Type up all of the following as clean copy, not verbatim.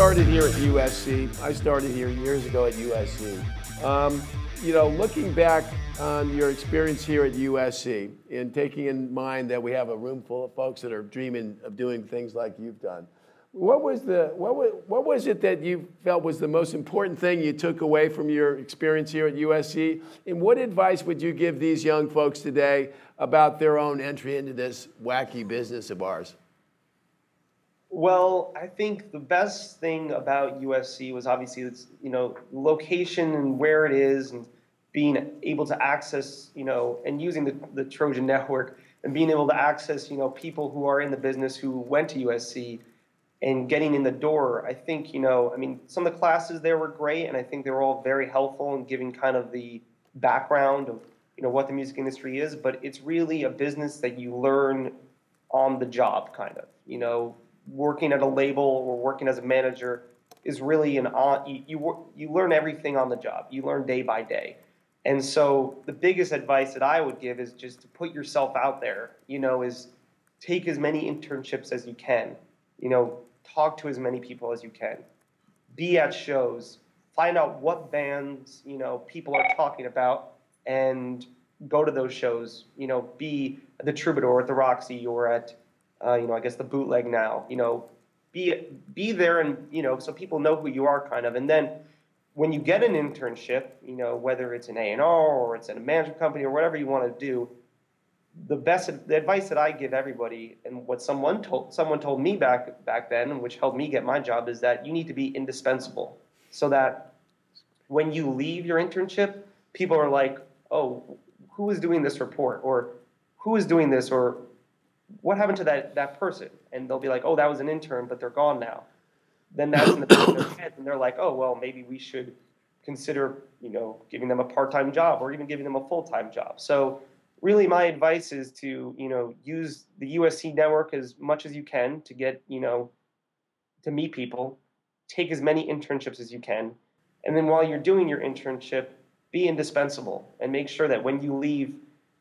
started here at USC. I started here years ago at USC. You know, looking back on your experience here at USC and taking in mind that we have a room full of folks that are dreaming of doing things like you've done, what was it that you felt was the most important thing you took away from your experience here at USC? And what advice would you give these young folks today about their own entry into this wacky business of ours? Well, I think the best thing about USC was obviously its, location and where it is, and being able to access, and using the Trojan network and being able to access, people who are in the business who went to USC and getting in the door. I think, some of the classes there were great, and I think they were all very helpful in giving kind of the background of, what the music industry is, but it's really a business that you learn on the job, kind of, working at a label or working as a manager is really you learn everything on the job. You learn day by day. And so the biggest advice that I would give is just to put yourself out there, is take as many internships as you can, talk to as many people as you can, be at shows, find out what bands, people are talking about, and go to those shows, be at the Troubadour, at the Roxy, or at I guess the Bootleg now, be there and, so people know who you are kind of. And then when you get an internship, whether it's an A&R or it's in a management company or whatever you want to do, the advice that I give everybody, and what someone told me back then, which helped me get my job, is that you need to be indispensable, so that when you leave your internship, people are like, oh, who is doing this report, or who is doing this, or what happened to that person? And they'll be like, oh, that was an intern, but they're gone now. Then that's in the back of their head, and they're like, oh, well, maybe we should consider, giving them a part-time job or even giving them a full-time job. So really my advice is to, use the USC network as much as you can to get, to meet people, take as many internships as you can. And then while you're doing your internship, be indispensable and make sure that when you leave,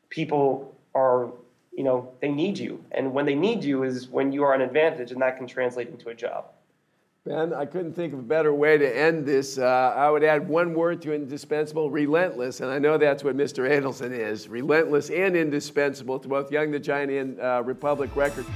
people are, they need you. And when they need you is when you are an advantage, and that can translate into a job. Ben, I couldn't think of a better way to end this. I would add one word to indispensable: relentless. And I know that's what Mr. Adelson is, relentless and indispensable to both Young the Giant and Republic Records.